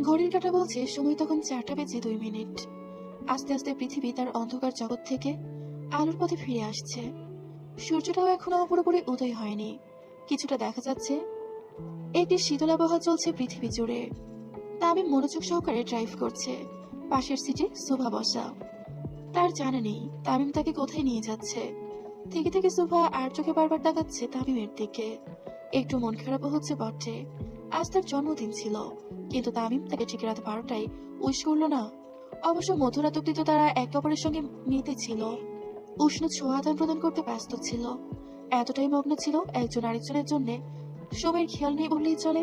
ঘড়ির কাঁটা বলছে সময় তখন 4টা বেজে 2 মিনিট। আস্তে আস্তে পৃথিবী তার অন্ধকার জগৎ থেকে আলোর পথে ফিরে আসছে। সূর্যটাও এখনো পুরোপুরি উদয় হয়নি, কিছুটা দেখা যাচ্ছে। একটি শীতল আবহাওয়া চলছে পৃথিবী জুড়ে। তামিম মনোযোগ সহকারে ড্রাইভ করছে। পাশের সিটে শোভা বসা। তার জানা নেই তামিম তাকে কোথায় নিয়ে যাচ্ছে। থেকে থেকে শোভা আর চোখে বারবার তাকাচ্ছে তামিমের দিকে। একটু মন খারাপও হচ্ছে বটে। আজ তার জন্মদিন ছিল, কিন্তু তামিম তাকে ঠিক রাত 12টায় উইশ করলো না। অবশ্য মধ্যরাত অব্দি তো তারা একে অপরের সঙ্গে মিতে ছিল, উষ্ণ ছোঁয়া আদান প্রদান করতে ব্যস্ত ছিল। এতটাই মগ্ন ছিল একজন আরেকজনের জন্য, সময়ের খেয়াল নেই বললেই চলে।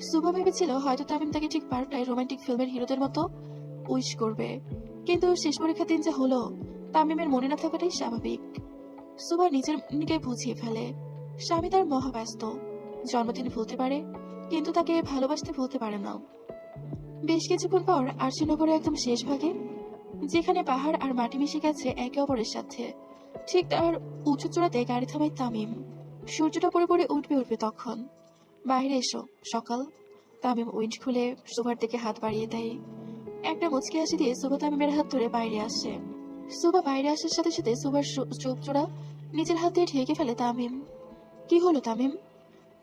শুভা ভেবেছিল হয়তো তামিম তাকে ঠিক 12টায় রোমান্টিক ফিল্মের হিরোদের মতো উইশ করবে, কিন্তু শেষ পরীক্ষার দিন যা হলো, তামিমের মনে না থাকাটাই স্বাভাবিক। শুভা নিজেকে বুঝিয়ে ফেলে, স্বামী তার মহাব্যস্ত। জন্মদিন ভুলতে পারে, কিন্তু তাকে ভালোবাসতে ভুলতে পারে না। বেশ কিছুক্ষণ পর আরশিনগরের একদম শেষ ভাগে, যেখানে পাহাড় আর মাটি মিশে গেছে একে অপরের সাথে, ঠিক তার উঁচু চূড়াতে গাড়ি থামায় তামিম। সূর্যটা পুরোপুরি উঠবে উঠবে তখন। বাইরে এসো সকাল। তামিম উইন্ড খুলে সুভার দিকে হাত বাড়িয়ে দেয়। একটা মুচকি হাসি দিয়ে সুভা তামিমের হাত ধরে বাইরে আসে। সুভা বাইরে আসার সাথে সাথে সুভার চোখ জোড়া নিজের হাত দিয়ে ঢেকে ফেলে তামিম। কি হলো তামিম?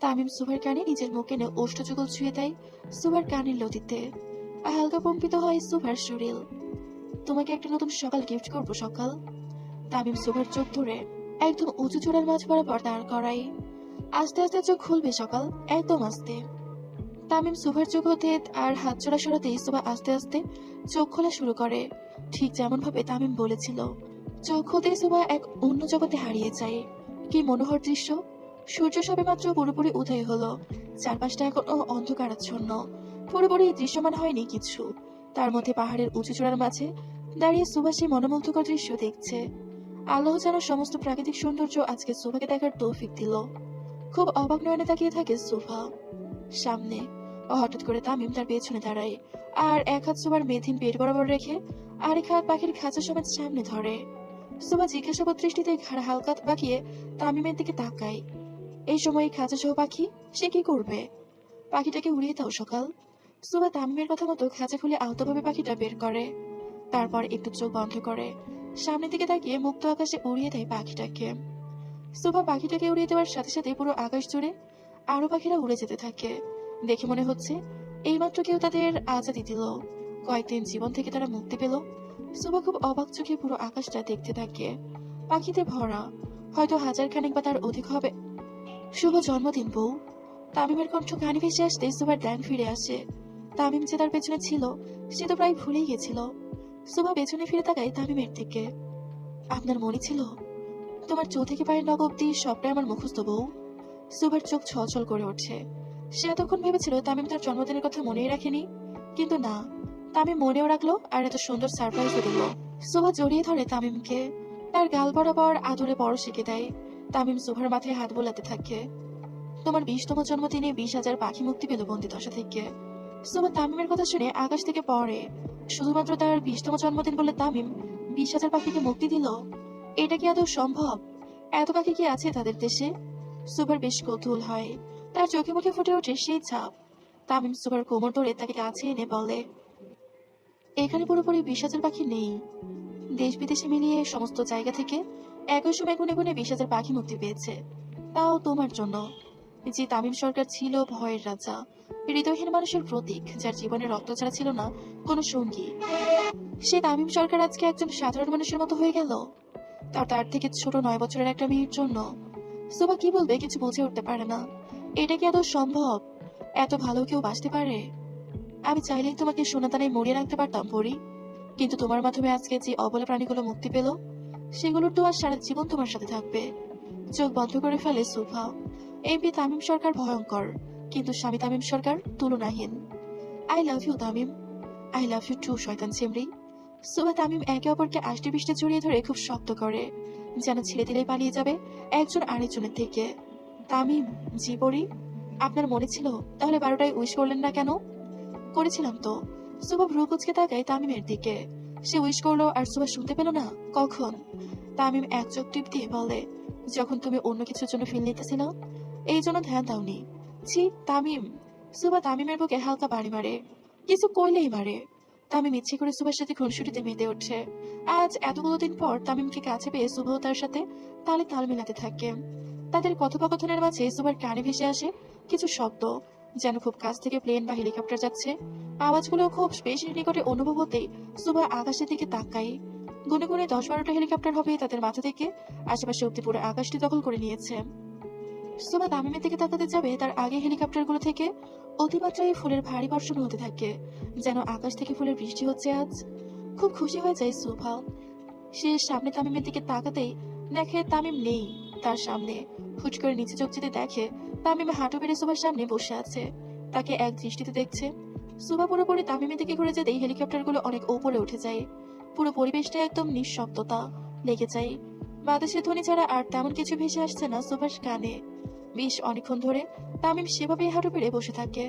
তামিম সুভার কানে নিজের মুখ এনে ওষ্ঠযুগল ছুঁয়ে দেয় সুভার কানের লতিতে। হালকা কম্পিত হয় সুভার শরীর। তোমাকে একটা নতুন সকাল গিফট করবো সকাল। তামিম সুভার চোখ ধরে একদম উঁচু চূড়ার মাঝ বরাবর দাঁড় করায়। আস্তে আস্তে চোখ খুলবে সকাল, একদম আস্তে। তামিম সুভার চোখ হতে আর হাত জোড়া সরাতেই সুভা আস্তে আস্তে চোখ খোলা শুরু করে, ঠিক যেমন ভাবে তামিম বলেছিল। চোখ হতে সুভা এক অন্য জগতে হারিয়ে যায়। কি মনোহর দৃশ্য! সূর্য সবেমাত্র পুরোপুরি উদয় হলো, চারপাশটা এখনো অন্ধকারাচ্ছন্ন, পুরোপুরি দৃশ্যমান হয়নি কিছু। তার মধ্যে পাহাড়ের উঁচু চূড়ার মাঝে দাঁড়িয়ে সুভা সেই মনোমুগ্ধকর দৃশ্য দেখছে। আল্লাহ যেন সমস্ত প্রাকৃতিক সৌন্দর্য আজকে সুভাকে দেখার তৌফিক দিল। খুব অবাক নয়নে তাকিয়ে থাকে সুভা। সামনে হঠাৎ করে তামিম তার পেছনে দাঁড়ায়, আর এক হাত সুভার মেথিন পেট বরাবর রেখে আরেক হাত পাখির খাঁচা সমেত সামনে ধরে। সুভা জিজ্ঞাসাবাদ দৃষ্টিতে ঘাড় হালকা বাঁকিয়ে তামিমের দিকে তাকায়। এই সময় খাঁচা সহ পাখি, সে কি করবে? পাখিটাকে উড়িয়ে দাও সকাল। সুভা তামিমের কথা মতো খাঁচা খুলে আলতোভাবে পাখিটা বের করে, তারপর একটু চোখ বন্ধ করে সামনের দিকে তাকিয়ে মুক্ত আকাশে উড়িয়ে দেয় পাখিটাকে। সুভা পাখিটাকে উড়িয়ে দেওয়ার সাথে সাথে পুরো আকাশ জুড়ে আরো পাখিরা উড়ে যেতে থাকে। দেখে মনে হচ্ছে এইমাত্র কেউ তাদের আজাদি দিল, কয়েকদিন জীবন থেকে তারা মুক্তি পেল। সুভা খুব অবাক চোখে পুরো আকাশটা দেখতে থাকে, পাখিতে ভরা, হয়তো হাজার খানেক বা তার অধিক হবে। শুভ জন্মদিন বউ। তামিমের কণ্ঠ কানে ভেসে আসতে সুভার ধ্যান ফিরে আসে। তামিম যে তার পেছনে ছিল সে তো প্রায় ভুলেই গেছিল। সুভা পেছনে ফিরে তাকায় তামিমের দিকে। আপনার মনে ছিল? তোমার চোখ থেকে পায়ের নখ অব্দি সবটাই আমার মুখস্থ বউ। সুভার চোখ ছলছল করে ওঠে। সে এতক্ষণ ভেবেছিল তামিম তার জন্মদিনের কথা মনেই রাখেনি, কিন্তু না, তামিম মনেও রাখলো আর এত সুন্দর সারপ্রাইজও দিল। সুভা জড়িয়ে ধরে তামিমকে, তার গাল বরাবর আদরে বড় শিখে দেয়। তামিম সুভার মাথায় হাত বোলাতে থাকে। তোমার 20তম জন্মদিনে 20,000 পাখি মুক্তি পেল বন্দি দশা থেকে। সুভা তামিমের কথা শুনে আকাশ থেকে পড়ে। শুধুমাত্র তার 20তম জন্মদিন বলে তামিম 20,000 পাখিকে মুক্তি দিল? এটা কি আদৌ সম্ভব? এত পাখি কি আছে তাদের দেশে? সুভার বেশ কৌতূহল হয়, তার চোখে মুখে ফুটে ওঠে সেই ছাপ। তামিম সুভার কোমর ধরে তাকে কাছে এনে বলে, এখানে পুরোপুরি 20,000 পাখি নেই। দেশ বিদেশে মিলিয়ে সমস্ত জায়গা থেকে একই সময় গুনে গুনে 20,000 পাখি মুক্তি পেয়েছে, তাও তোমার জন্য। যে তামিম সরকার ছিল ভয়ের রাজা, হৃদয়হীন মানুষের প্রতীক, যার জীবনে রক্ত ছাড়া ছিল না কোনো সঙ্গী। সে তামিম সরকার আজকে একজন সাধারণ মানুষের মতো হয়ে গেল, তার থেকে ছোট 9 বছরের একটা মেয়ের জন্য। সুভা কি বলবে কিছু বুঝে উঠতে পারে না। এটা কি আদৌ সম্ভব? এত ভালো কেউ বাঁচতে পারে? আমি চাইলেই তোমাকে সোনাদানায় মরিয়ে রাখতে পারতাম পরি, কিন্তু তোমার মাধ্যমে আজকে যে অবলা প্রাণীগুলো মুক্তি পেল, সেগুলোর তো আর সারা জীবন তোমার সাথে থাকবে। চোখ বন্ধ করে ফেলে সুভা। এমপি তামিম সরকার ভয়ঙ্কর, কিন্তু স্বামী তামিম সরকার তুলনাহীন। I love you Tamim. I love you too শয়তান চিমড়ি। সুভা তামিম একে অপরকে আষ্টে পৃষ্ঠে জড়িয়ে ধরে খুব শক্ত করে, যেন ছেড়ে দিলেই পালিয়ে যাবে একজন আরেকজনের থেকে। তামিম, জি পরি, আপনার মনে ছিল? তাহলে 12টায় উইশ করলেন না কেন? করেছিলাম তো। সুভা ভ্রু কুচকে তাকায় তামিমের দিকে। সে উইশ করলো আর সুভা শুনতে পেল না? কখন? তামিম এক চোখ টিপ দিয়ে বলে, যখন তুমি অন্য কিছুর জন্য ফিল নিতেছিল, এই জন্য ধ্যান দাওনি। ছি তামিম। সুভা তামিমের বুকে হালকা বাড়ি মারে। কিছু কইলেই মারে। তামিম ইচ্ছে করে সুভার সাথে খুনসুটিতে মেতে ওঠে। আজ এতগুলো দিন পর তামিমকে কাছে পেয়ে সুভাও তার সাথে তালে তাল মেলাতে থাকে। তাদের কথোপকথনের মাঝে সুভার কানে ভেসে আসে কিছু শব্দ, যেন খুব কাছ থেকে প্লেন বা হেলিকপ্টার যাচ্ছে। আওয়াজগুলো খুব বেশি নিকটে অনুভব হতেই সুভা আকাশের দিকে তাকায়। গুনে গুনে 10-12টা হেলিকপ্টার হবে তাদের মাথা থেকে। আশেপাশে অব্দি পুরো আকাশটি দখল করে নিয়েছে। সুভা তামিমের দিকে তাকাতে যাবে, তার আগে হেলিকপ্টারগুলো থেকে অতিমাত্রায় ফুলের ভারী বর্ষণ হতে থাকে, যেন আকাশ থেকে ফুলের বৃষ্টি হচ্ছে আজ। খুব খুশি হয়ে যায় সুভা। সে সামনে তামিমের দিকে তাকাতেই দেখে তামিম নেই তার সামনে। হুট করে নিচে চোখ যেতে দেখে তামিম হাঁটু বেড়ে সুভার সামনে বসে আছে, তাকে এক দৃষ্টিতে দেখছে। সুভা পুরোপুরি তামিমের দিকে ঘুরে যেতেই হেলিকপ্টারগুলো অনেক উপরে উঠে যায়। পুরো পরিবেশটা একদম নিঃশব্দতা লেগে যায়। বাতাসের ধ্বনি ছাড়া আর তেমন কিছু ভেসে আসছে না সুভার কানে। বেশ অনেকক্ষণ ধরে তামিম সেভাবেই হাঁটু বেড়ে বসে থাকে,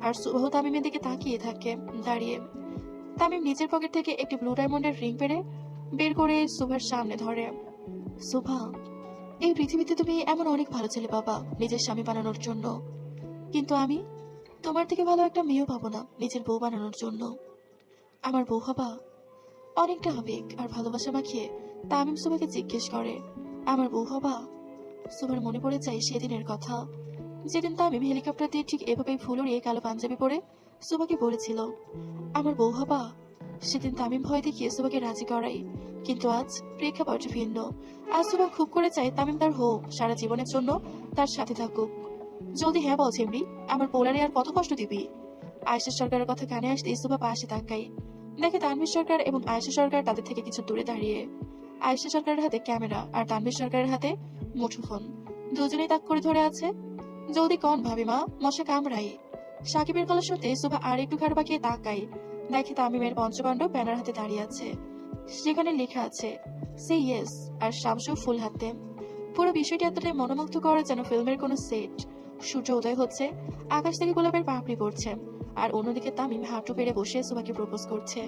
আর সুবাহ তামিমের দিকে তাকিয়ে থাকে দাঁড়িয়ে। তামিম নিজের পকেট থেকে একটি ব্লু ডায়মন্ডের রিং বের করে সুভার সামনে ধরে। সুভা, এই পৃথিবীতে তুমি এমন অনেক ভালো ছেলে বাবা নিজের স্বামী বানানোর জন্য, কিন্তু আমি তোমার থেকে ভালো একটা মেয়েও পাবো না নিজের বউ বানানোর জন্য। আমার বউ হবা? অনেকটা আবেগ আর ভালোবাসা মাখিয়ে তামিম সুভাকে জিজ্ঞেস করে, আমার বউ হবা? সুভার মনে পড়ে যায় সেদিনের কথা, যেদিন তামিম হেলিকপ্টার দিয়ে ঠিক এভাবেই ফুল উড়িয়ে কালো পাঞ্জাবি পরে সুভাকে বলেছিল, আমার বউ হবা? সেদিন তামিম ভয় দেখিয়ে সুভাকে রাজি করাই, কিন্তু আজ প্রেক্ষাপট ভিন্ন। আজ সুভা খুব করে চায় তামিম তার হোক, সারা জীবনের জন্য তার সাথে থাকুক। জলদি হ্যাঁ বল ছেমরি, আমার পোলারে আর কত কষ্ট দিবি? আয়েশা সরকারের কথা কানে আসতেই সুভা পাশে তাকাই, দেখে তানভীর সরকার এবং আয়েশা সরকার তাদের থেকে কিছু দূরে দাঁড়িয়ে। আয়েশা সরকারের হাতে ক্যামেরা আর তানভীর সরকারের হাতে মুঠোফোন, দুজনেই তাক করে ধরে আছে। জলদি কন ভাবিমা, মশা কামড়াই। সাকিবের গলা শুনতে সুভা আর একটু ঘাড় বাঁকিয়ে তাকায়, দেখে তামিমের পঞ্চপাণ্ডব ব্যানার হাতে দাঁড়িয়ে আছে, সেখানে লেখা আছে সে ইয়েস, আর শামসু ফুল হাতে। পুরো বিষয়টি এতটাই মনোমুগ্ধ করে যেন ফিল্মের কোনো সেট। সূর্য উদয় হচ্ছে, আকাশ থেকে গোলাপের পাপড়ি পড়ছে, আর অন্যদিকে তামিম হাঁটু পেড়ে বসে সুভাকে প্রপোজ করছে।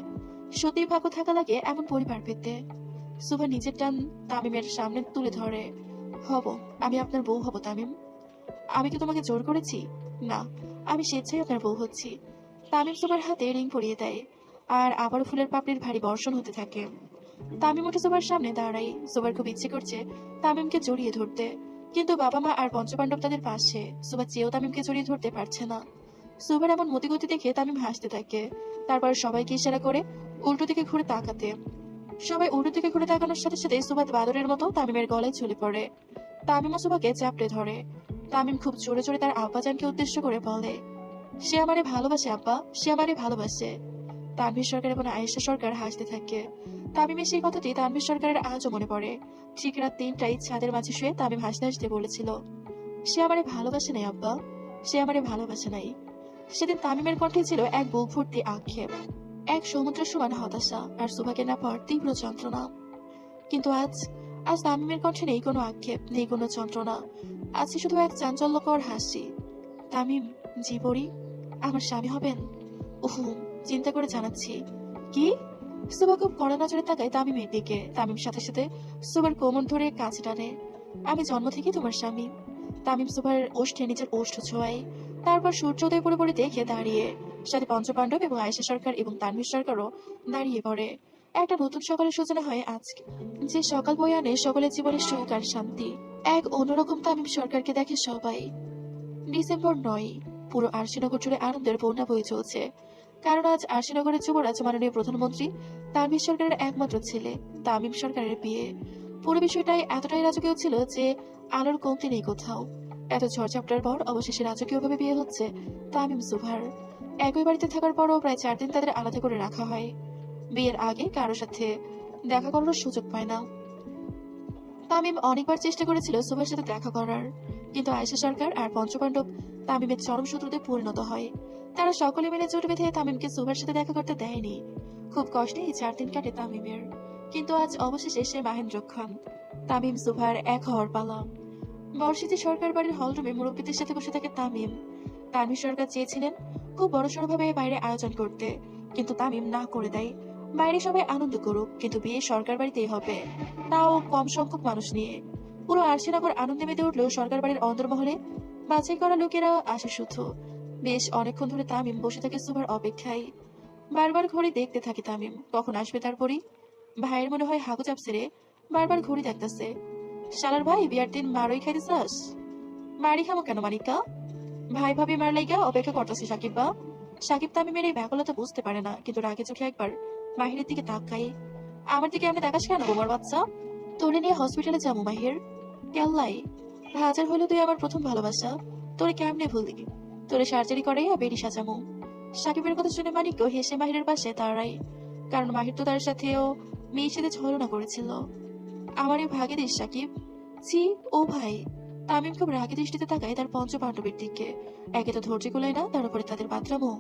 সত্যি ভাগ্য থাকা লাগে এমন পরিবার পেতে। সুভা নিজের টান তামিমের সামনে তুলে ধরে, হব, আমি আপনার বউ হব তামিম। আমি কি তোমাকে জোর করেছি? না, আমি স্বেচ্ছায় আপনার বউ হচ্ছি। তামিম সুভার হাতে রিং পরিয়ে দেয়, আর আবারও ফুলের পাপড়ির ভারী বর্ষণ হতে থাকে। তামিম উঠে সুভার সামনে দাঁড়ায়। সুভার খুব ইচ্ছে করছে তামিমকে জড়িয়ে ধরতে, কিন্তু বাবা মা আর পঞ্চপাণ্ডব তাদের পাশে। সুভা চেয়েও তামিমকে জড়িয়ে ধরতে পারছে না। সুভার এমন মতিগতি দেখে তামিম হাসতে থাকে, তারপর সবাইকে ইশারা করে উল্টো দিকে ঘুরে তাকাতে। সবাই উল্টো দিকে ঘুরে তাকানোর সাথে সাথে সুভা বাদরের মতো তামিমের গলায় ঝুলে পড়ে। তামিমও সুভাকে চাপড়ে ধরে। তামিম খুব জোরে জোরে তার আব্বাজানকে উদ্দেশ্য করে বলে, সে আমারে ভালোবাসে আব্বা, সে আমারে ভালোবাসে। তানভীর সরকার এবং আয়েশা সরকার হাসতে থাকে। তামিমের সেই কথাটি তানভীর সরকারের আজও মনে পড়ে। ঠিক রাত 3টায় ছাদের মাঝে শুয়ে তামিম হাসতে হাসতে বলেছিল, সে আমারে ভালোবাসে নাই আব্বা, সে আমারে ভালোবাসে নাই। সেদিন তামিমের কণ্ঠে ছিল এক বুক ভর্তি আক্ষেপ, এক সমুদ্রের সমান হতাশা, আর সুভাকে না পাওয়ার তীব্র যন্ত্রণা। কিন্তু আজ আজ তামিমের কণ্ঠে নেই কোনো আক্ষেপ, নেই কোনো যন্ত্রণা, আছে শুধু এক চাঞ্চল্যকর হাসি। তামিম, জীবরি, আমার স্বামী হবেন? উহু, চিন্তা করে জানাচ্ছি। কি? সুভা খুব কড়া নজরে তাকায় তামিমের দিকে। তামিম সাথে সাথে সুভার কোমর ধরে কাছে টানে, আমি জন্ম থেকে তোমার স্বামী। তামিম সুভার ওষ্ঠে নিজের ওষ্ঠ ছোঁয়ায়, তারপর সূর্যোদয় পুরোপুরি দেখে দাঁড়িয়ে। সাথে পঞ্চপাণ্ডব এবং আয়েশা সরকার এবং তানভীর সরকারও দাঁড়িয়ে পড়ে। একটা নতুন সকালের সূচনা হয় আজকে, যে সকাল বয়ে আনে সকলের জীবনে সুখ আর শান্তি। এক অন্যরকম তামিম সরকারকে দেখে সবাই। ডিসেম্বর 9, পুরো আরশিনগর জুড়ে আনন্দের বন্যা বয়ে চলছে, কারণ আজ আরশিনগরের যুবরাজ মাননীয় প্রধানমন্ত্রী তানভীর সরকারের একমাত্র ছেলে তামিম সরকারের বিয়ে। পুরো বিষয়টাই এতটাই রাজকীয় ছিল যে আলোর কমতি নেই কোথাও। এত ঝড়ঝাপটার পর অবশেষে রাজকীয়ভাবে বিয়ে হচ্ছে তামিম সুভার। একই বাড়িতে থাকার পরও প্রায় 4 দিন তাদের আলাদা করে রাখা হয়। বিয়ের আগে কারোর সাথে দেখা করার সুযোগ পায় না। তামিম অনেকবার চেষ্টা করেছিল সুভার সাথে দেখা করার, কিন্তু আয়েশা সরকার আর পঞ্চপাণ্ডব তামিমের চরম শত্রুতে পরিণত হয়। তারা সকলে মিলে জোট বেঁধে তামিমকে সুভার সাথে দেখা করতে দেয়নি। খুব কষ্টে এই 4 দিন কাটে তামিমের, কিন্তু আজ অবশেষে সে মাহেন্দ্র খান। তামিম সুভার এক হওয়ার পালা। বর্ষিতে সরকার বাড়ির হলরুমে মুরব্বীদের সাথে বসে থাকে তামিম। তানভীর সরকার চেয়েছিলেন খুব বড়সড় ভাবে বাইরে আয়োজন করতে, কিন্তু তামিম না করে দেয়। বাইরে সবাই আনন্দ করুক, কিন্তু বিয়ে সরকার বাড়িতেই হবে, তাও কম সংখ্যক মানুষ নিয়ে। পুরো আরশিনগর আনন্দে মেতে উঠলেও সরকার বাড়ির অন্দরমহলে বাছাই করা লোকেরা আসে শুধু। বেশ অনেকক্ষণ ধরে তামিম বসে থাকে সুভার অপেক্ষায়। বারবার ঘড়ি দেখতে থাকে তামিম, কখন আসবে তার পরি। ভাইয়ের মনে হয় হাগু চাপছে রে, বারবার ঘড়ি দেখতেছে। শালার ভাই, বিয়ার দিন মারই খাইতে চাস? মারি খামো কেন মানিকা? ভাই ভাবি মার লাইগা অপেক্ষা করতেছে সাকিব বা। সাকিব তামিমের এই ব্যাকুলতা বুঝতে পারে না, কিন্তু রাগে চোখে একবার মাহিরের দিকে তাকাই। আমার দিকে এমনি দেখাস কেন বোমার বাচ্চা? তোরে নিয়ে হসপিটালে যাবো মাহির। কেল্লাই, হাজার হলো তুই আমার প্রথম ভালোবাসা, তোরে কেমনে ভুল দিবি? তোরে সার্জারি করাইয়া বেরি সাজামু। সাকিবের কথা শুনে মানিকও হেসে মাহিরের পাশে দাঁড়ায়, কারণ মাহির তো তার সাথেও মেয়ের সাথে ছলনা করেছিল। আমার এই ভাগে দিস সাকিব। ছি। ও ভাই। তামিম খুব রাগী দৃষ্টিতে তাকায় তার পঞ্চ পাণ্ডবের দিকে। একে তো ধৈর্য কুলায় না, তার উপরে তাদের বাথরামও।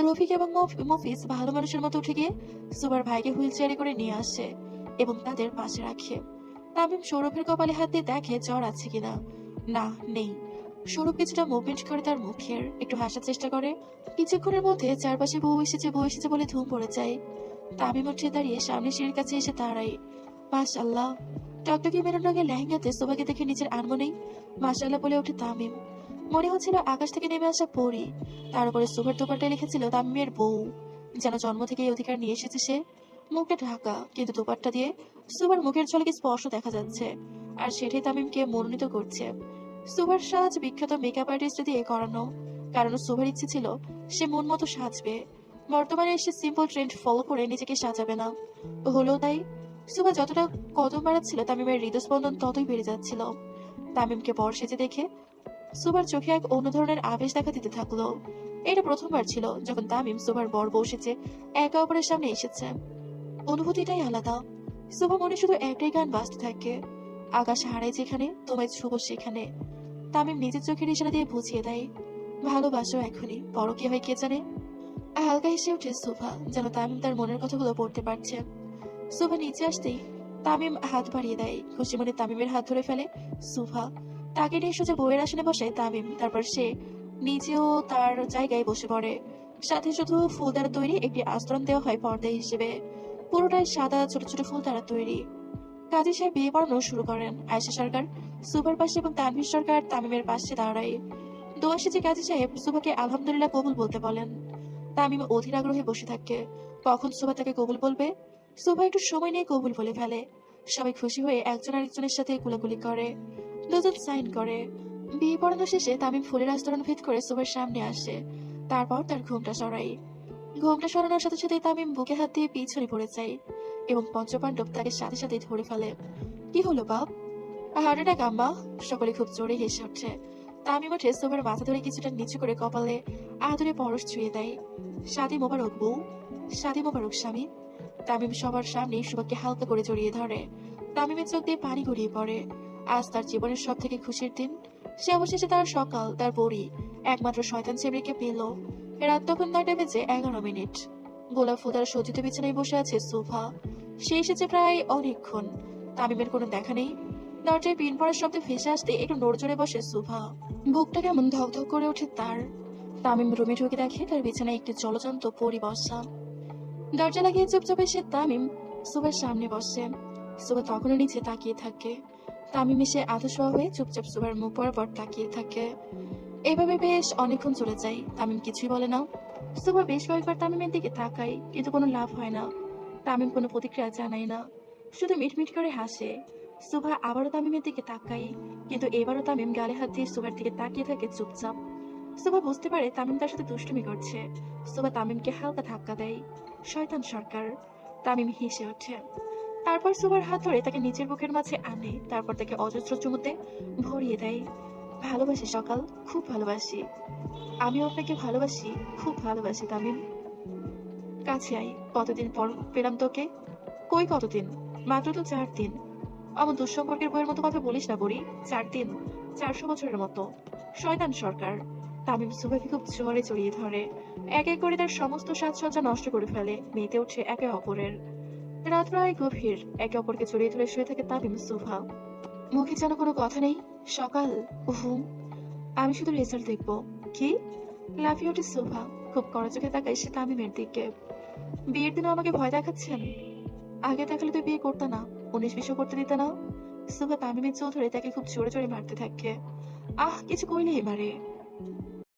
রফিক এবং মফিজ ভালো মানুষের মতো উঠে গিয়ে সুবার ভাইকে হুইল চেয়ারে করে নিয়ে আসে এবং তাদের পাশে রাখে। তামিম সৌরভের কপালে হাত দিয়ে দেখে জ্বর আছে কিনা। না, নেই। সৌরভ কিছুটা মুভমেন্ট করে তার মুখের একটু হাসার চেষ্টা করে। কিছুক্ষণের মধ্যে চারপাশে বউ এসেছে বলে ধুম পড়ে যায়। তামিম উঠে দাঁড়িয়ে সামনে সিঁড়ির কাছে এসে দাঁড়ায়। মাশাআল্লাহ। টকটকে মেরুন রঙের লেহেঙ্গাতে সোভাকে দেখে নিজের আনমনেই মাশাআল্লাহ বলে ওঠে তামিম। মনে হচ্ছিল আকাশ থেকে নেমে আসা পরী। তার উপরে সুভার দোপাট্টায় লিখেছিল তামিমের বউ। যেন জন্ম থেকে এই অধিকার নিয়ে এসেছে সে। মুখটা ঢাকা, কিন্তু দোপাট্টা দিয়ে সুভার মুখের ঝলকে স্পষ্ট দেখা যাচ্ছে, আর সেটাই তামিমকে মনোনীত করছে। সুভার সাজ বিখ্যাত মেকআপ আর্টিস্ট দিয়ে করানো, কারণ সুভার ইচ্ছে ছিল সে মন মতো সাজবে। বর্তমানে এসে সিম্পল ট্রেন্ড ফলো করে নিজেকে সাজাবে না। হলো তাই। সুভা যতটা কদম বাড়াচ্ছিল তামিমের হৃদস্পন্দন ততই বেড়ে যাচ্ছিল। তামিমকে বর সেজে দেখে সুভার চোখে এক অন্য ধরনের আবেশ দেখা দিতে থাকলো। এটা প্রথমবার ছিল যখন তামিম সুভার বর বউ সেজে একে অপরের সামনে এসেছে। অনুভূতিটাই আলাদা। সুভা মনে শুধু একটাই গান বাজতে থাকে, আকাশ হারায় যেখানে তোমায় শুভ সেখানে। তামিম নিজের চোখের ইশারা দিয়ে বুঝিয়ে দেয়, ভালোবাসো এখনই, বড় কি হয় কে জানে। হালকা হেসে ওঠে সুভা, যেন তামিম তার মনের কথাগুলো পড়তে পারছে। সুভা নিচে আসতেই তামিম হাত বাড়িয়ে দেয়, খুশি মনে তামিমের হাত ধরে ফেলে সুভা। তাকে নিয়ে সোজা বউয়ের আসনে বসায় তামিম, তারপর সে নিজেও তার জায়গায় বসে পড়ে। সাথে শুধু ফুল দ্বারা তৈরি একটি আস্তরণ দেওয়া হয় পর্দা হিসেবে। পুরোটাই সাদা ছোট ছোট ফুল দ্বারা তৈরি। কাজী সাহেব বিয়ে পড়ানো শুরু করেন। আয়েশা সরকার সুভার পাশে এবং তানভীর সরকার তামিমের পাশে দাঁড়ায়। দোয়া সেজে কাজী সাহেব সুভাকে আলহামদুলিল্লাহ কবুল বলতে বলেন। তামিম অধীর আগ্রহে বসে থাকে, কখন সুভা তাকে কবুল বলবে। সুভা একটু সময় নিয়ে কবুল বলে ফেলে। সবাই খুশি হয়ে একজন আরেকজনের সাথে কুলাকুলি করে, দুজন সাইন করে। বিয়ে পড়ানো শেষে তামিম ফুলের আস্তরণ ভেদ করে সুভার সামনে আসে। তারপর তার ঘুমটা সরাই। ঘুমটা সরানোর সাথে সাথে তামিম বুকে হাত দিয়ে পিছনে পড়ে যায় এবং পঞ্চপাণ্ডব তাকে সাথে সাথে ধরে ফেলে। কি হলো বাপ? হার্ট অ্যাটাক আম্মা। সকলে খুব জোরে হেসে ওঠে। তামিম ওঠে সুভার মাথা ধরে কিছুটা নিচু করে কপালে আদরে পরশ ছুঁয়ে দেয়। শাদি মোবারক বউ, শাদি মোবারক স্বামী। তামিম সবার সামনে সুভাকে হালকা করে জড়িয়ে ধরে। তামিমের চোখ দিয়ে পানি গড়িয়ে পড়ে। আজ তার জীবনের সব থেকে খুশির দিন। সে অবশেষে তার সকাল, তার বড়ি, একমাত্র শয়তান ছেবড়িকে পেল। রাত তখন 9টা বেজে 11 মিনিট। গোলাপ ফুদার সজ্জিত বিছানায় বসে আছে সুভা। সে এসেছে প্রায় অনেকক্ষণ। তামিমের কোনো দেখা নেই। দরজায় পিন পড়ার শব্দ ভেসে আসতে একটু নড়চড়ে বসে সুভা। বুকটা কেমন ধকধক করে ওঠে তার। তামিম রুমে ঢুকে দেখে তার বিছানায় একটি জলজন্ত পরি বসা। দরজা লাগিয়ে চুপচাপ এসে তামিম সুভার সামনে বসে। সুভা তখনও নিচে তাকিয়ে থাকে। তামিম এসে আধা শোয়া হয়ে চুপচাপ সুভার মুখ বরাবর তাকিয়ে থাকে। এভাবে বেশ অনেকক্ষণ চলে যায়। তামিম কিছুই বলে না। সুভা বেশ কয়েকবার তামিমের দিকে তাকায়, কিন্তু কোনো লাভ হয় না। তামিম কোনো প্রতিক্রিয়া জানায় না, শুধু মিটমিট করে হাসে। সুভা আবারও তামিমের দিকে তাকায়, কিন্তু এবারও তামিম গালে হাত দিয়ে সুভার দিকে তাকিয়ে থাকে চুপচাপ। সুভা বুঝতে পারে তামিম তার সাথে দুষ্টুমি করছে। সুভা তামিমকে হালকা ধাক্কা দেয়। শয়তান সরকার। তামিম হেসে ওঠে। তারপর সুভার হাত ধরে তাকে নিচের বুকের মাঝে আনে, তারপর তাকে অজস্র চুমুতে ভরিয়ে দেয়। ভালোবাসি সকাল, খুব ভালোবাসি। আমিও আপনাকে ভালোবাসি, খুব ভালোবাসি তামিম। কাছে আই, কতদিন পর পেলাম তোকে। কই কতদিন? মাত্র তো 4 দিন। আমার দুঃসম্পর্কের বইয়ের মতো কথা বলিস না বড়ি। 4 দিন, 400 বছরের মতো। শয়তান সরকার। তামিম সুভাকে খুব জোরে জড়িয়ে ধরে। এক এক করে তার সমস্ত সাজসজ্জা নষ্ট করে ফেলে। মেতে উঠছে একে অপরের। রাত প্রায় গভীর। একে অপরকে জড়িয়ে ধরে শুয়ে থাকে তামিম সুভা। মুখে যেন কোনো কথা নেই। সকাল, ঘুম, আমি শুধু রেজাল্ট দেখবো। কি? লাফিয়ে ওঠে সুভা। খুব কড়া চোখে তাকায় সে তামিমের দিকে। বিয়ের দিনে আমাকে ভয় দেখাচ্ছেন? আগে দেখালে তুই বিয়ে করতে না, 19-20 করতে দিতে না। সুভা তামিমের চোখ ধরে তাকে খুব জোরে জোরে মারতে থাকে। আহ, কিছু কইলে এবারে।